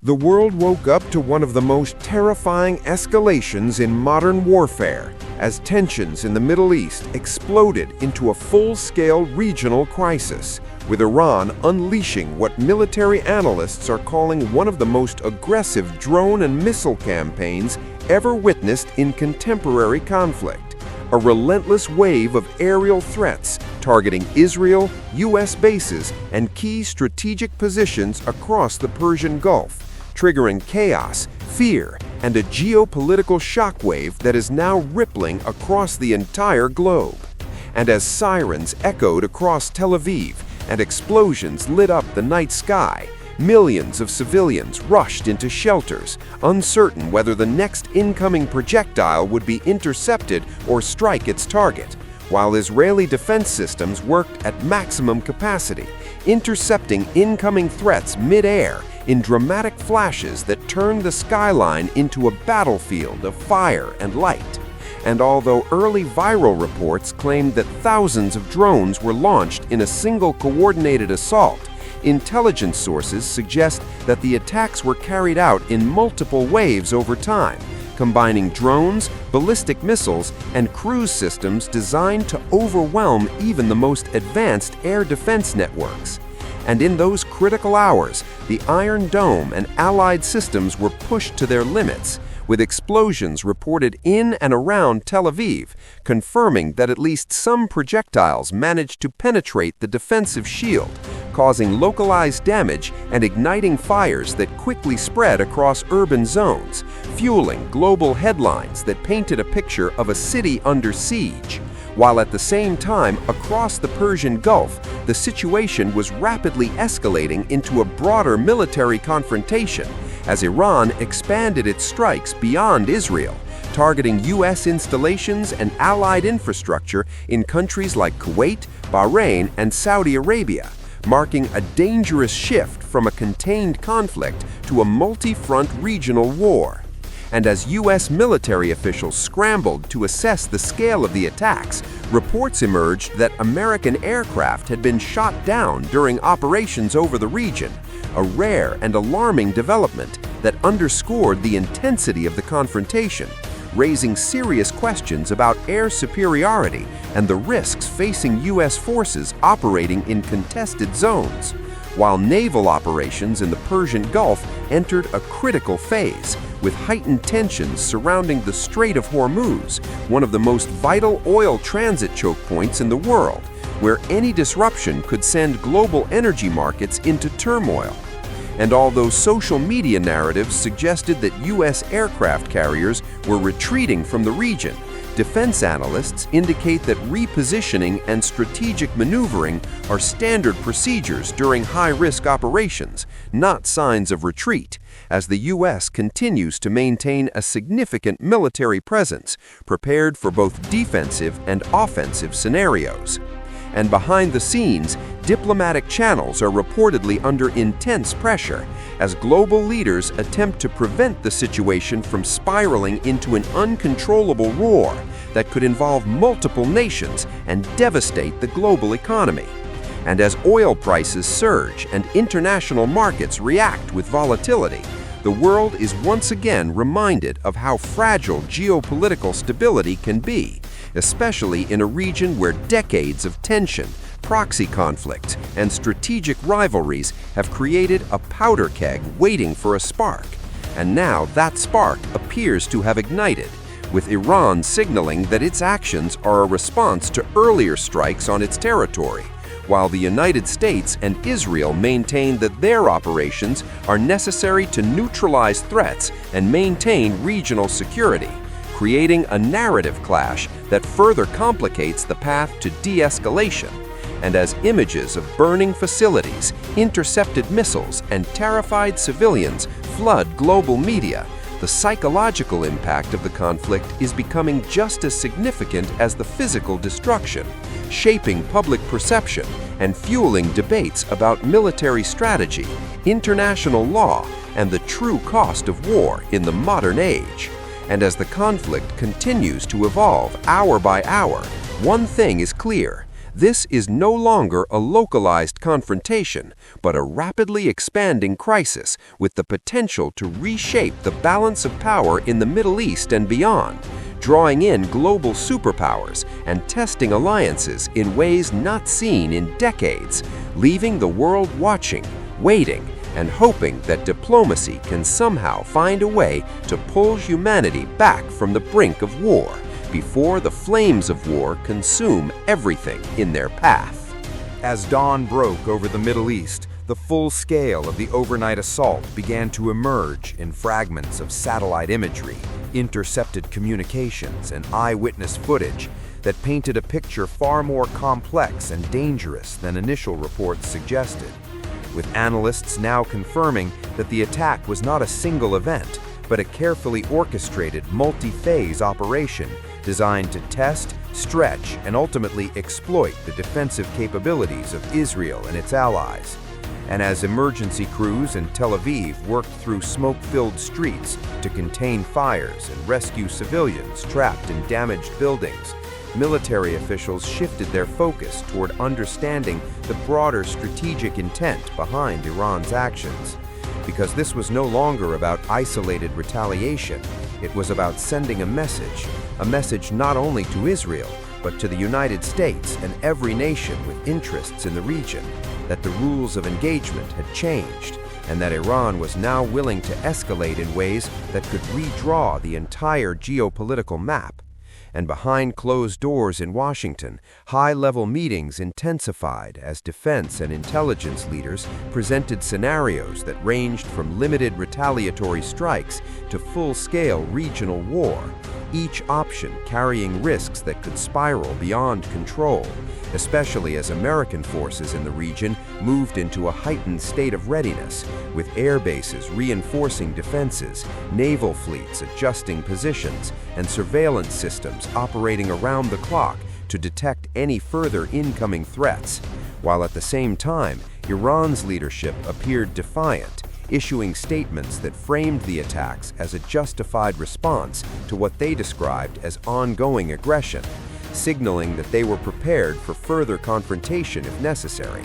The world woke up to one of the most terrifying escalations in modern warfare as tensions in the Middle East exploded into a full-scale regional crisis, with Iran unleashing what military analysts are calling one of the most aggressive drone and missile campaigns ever witnessed in contemporary conflict. A relentless wave of aerial threats targeting Israel, U.S. bases, and key strategic positions across the Persian Gulf, triggering chaos, fear, and a geopolitical shockwave that is now rippling across the entire globe. And as sirens echoed across Tel Aviv and explosions lit up the night sky, millions of civilians rushed into shelters, uncertain whether the next incoming projectile would be intercepted or strike its target, while Israeli defense systems worked at maximum capacity, intercepting incoming threats mid-air in dramatic flashes that turned the skyline into a battlefield of fire and light. And although early viral reports claimed that thousands of drones were launched in a single coordinated assault, intelligence sources suggest that the attacks were carried out in multiple waves over time, combining drones, ballistic missiles, and cruise systems designed to overwhelm even the most advanced air defense networks. And in those critical hours, the Iron Dome and allied systems were pushed to their limits, with explosions reported in and around Tel Aviv, confirming that at least some projectiles managed to penetrate the defensive shield, causing localized damage and igniting fires that quickly spread across urban zones, fueling global headlines that painted a picture of a city under siege. While at the same time, across the Persian Gulf, the situation was rapidly escalating into a broader military confrontation as Iran expanded its strikes beyond Israel, targeting U.S. installations and allied infrastructure in countries like Kuwait, Bahrain, and Saudi Arabia, marking a dangerous shift from a contained conflict to a multi-front regional war. And as U.S. military officials scrambled to assess the scale of the attacks, reports emerged that American aircraft had been shot down during operations over the region, a rare and alarming development that underscored the intensity of the confrontation, raising serious questions about air superiority and the risks facing U.S. forces operating in contested zones, while naval operations in the Persian Gulf entered a critical phase, with heightened tensions surrounding the Strait of Hormuz, one of the most vital oil transit choke points in the world, where any disruption could send global energy markets into turmoil. And although social media narratives suggested that U.S. aircraft carriers were retreating from the region, defense analysts indicate that repositioning and strategic maneuvering are standard procedures during high-risk operations, not signs of retreat, as the U.S. continues to maintain a significant military presence, prepared for both defensive and offensive scenarios. And behind the scenes, diplomatic channels are reportedly under intense pressure as global leaders attempt to prevent the situation from spiraling into an uncontrollable war that could involve multiple nations and devastate the global economy. And as oil prices surge and international markets react with volatility, the world is once again reminded of how fragile geopolitical stability can be, especially in a region where decades of tension, proxy conflicts, and strategic rivalries have created a powder keg waiting for a spark. And now that spark appears to have ignited, with Iran signaling that its actions are a response to earlier strikes on its territory, while the United States and Israel maintain that their operations are necessary to neutralize threats and maintain regional security, creating a narrative clash that further complicates the path to de-escalation. And as images of burning facilities, intercepted missiles, and terrified civilians flood global media, the psychological impact of the conflict is becoming just as significant as the physical destruction, shaping public perception and fueling debates about military strategy, international law, and the true cost of war in the modern age. And as the conflict continues to evolve hour by hour, one thing is clear: This is no longer a localized confrontation, but a rapidly expanding crisis with the potential to reshape the balance of power in the Middle East and beyond, drawing in global superpowers and testing alliances in ways not seen in decades, leaving the world watching, waiting, and hoping that diplomacy can somehow find a way to pull humanity back from the brink of war before the flames of war consume everything in their path. As dawn broke over the Middle East, the full scale of the overnight assault began to emerge in fragments of satellite imagery, intercepted communications, and eyewitness footage that painted a picture far more complex and dangerous than initial reports suggested, with analysts now confirming that the attack was not a single event, but a carefully orchestrated multi-phase operation designed to test, stretch, and ultimately exploit the defensive capabilities of Israel and its allies. And as emergency crews in Tel Aviv worked through smoke-filled streets to contain fires and rescue civilians trapped in damaged buildings, military officials shifted their focus toward understanding the broader strategic intent behind Iran's actions. Because this was no longer about isolated retaliation, it was about sending a message not only to Israel, but to the United States and every nation with interests in the region, that the rules of engagement had changed, and that Iran was now willing to escalate in ways that could redraw the entire geopolitical map. And behind closed doors in Washington, high-level meetings intensified as defense and intelligence leaders presented scenarios that ranged from limited retaliatory strikes to full-scale regional war, each option carrying risks that could spiral beyond control, especially as American forces in the region moved into a heightened state of readiness, with air bases reinforcing defenses, naval fleets adjusting positions, and surveillance systems operating around the clock to detect any further incoming threats, while at the same time, Iran's leadership appeared defiant, issuing statements that framed the attacks as a justified response to what they described as ongoing aggression, signaling that they were prepared for further confrontation if necessary.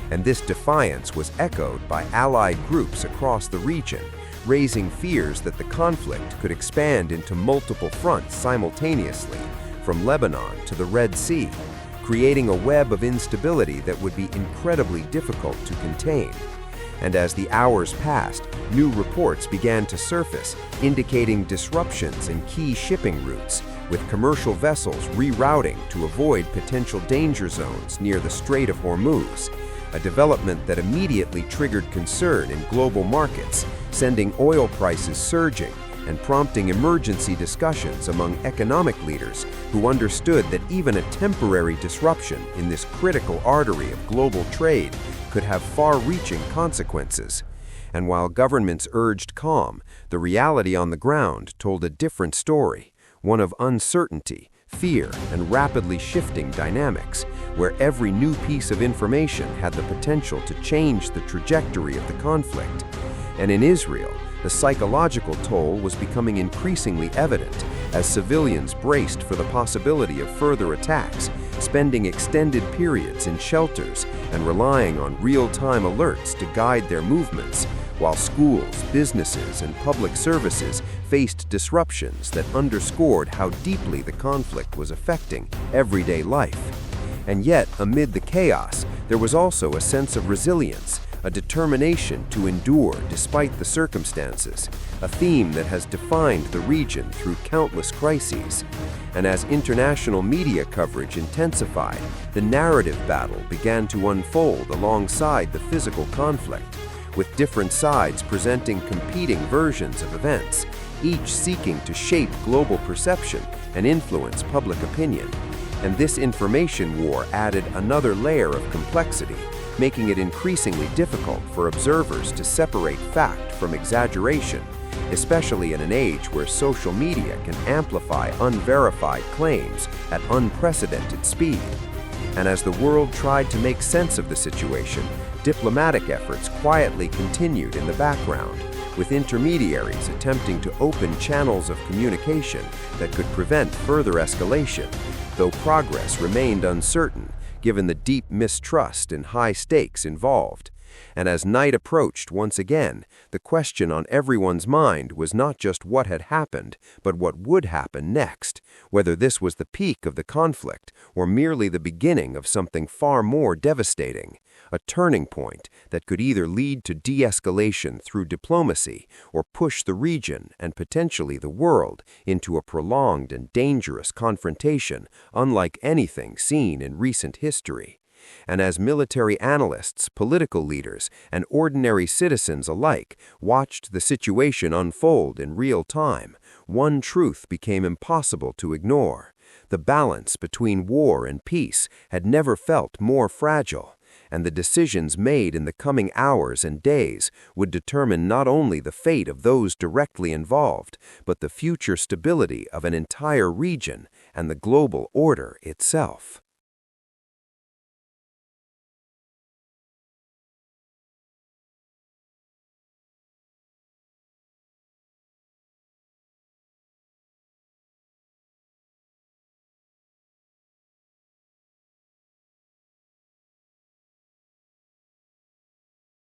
And this defiance was echoed by allied groups across the region, raising fears that the conflict could expand into multiple fronts simultaneously, from Lebanon to the Red Sea, creating a web of instability that would be incredibly difficult to contain. And as the hours passed, new reports began to surface, indicating disruptions in key shipping routes, with commercial vessels rerouting to avoid potential danger zones near the Strait of Hormuz, a development that immediately triggered concern in global markets, sending oil prices surging and prompting emergency discussions among economic leaders who understood that even a temporary disruption in this critical artery of global trade could have far-reaching consequences. And while governments urged calm, the reality on the ground told a different story, one of uncertainty, fear, and rapidly shifting dynamics, where every new piece of information had the potential to change the trajectory of the conflict. And in Israel, the psychological toll was becoming increasingly evident as civilians braced for the possibility of further attacks, spending extended periods in shelters and relying on real-time alerts to guide their movements, while schools, businesses, and public services faced disruptions that underscored how deeply the conflict was affecting everyday life. And yet, amid the chaos, there was also a sense of resilience, a determination to endure despite the circumstances, a theme that has defined the region through countless crises. And as international media coverage intensified, the narrative battle began to unfold alongside the physical conflict, with different sides presenting competing versions of events, each seeking to shape global perception and influence public opinion. And this information war added another layer of complexity, making it increasingly difficult for observers to separate fact from exaggeration, especially in an age where social media can amplify unverified claims at unprecedented speed. And as the world tried to make sense of the situation, diplomatic efforts quietly continued in the background, with intermediaries attempting to open channels of communication that could prevent further escalation, though progress remained uncertain, given the deep mistrust and high stakes involved. And as night approached once again, the question on everyone's mind was not just what had happened, but what would happen next, whether this was the peak of the conflict or merely the beginning of something far more devastating, a turning point that could either lead to de-escalation through diplomacy or push the region and potentially the world into a prolonged and dangerous confrontation unlike anything seen in recent history. And as military analysts, political leaders, and ordinary citizens alike watched the situation unfold in real time, one truth became impossible to ignore. The balance between war and peace had never felt more fragile, and the decisions made in the coming hours and days would determine not only the fate of those directly involved, but the future stability of an entire region and the global order itself.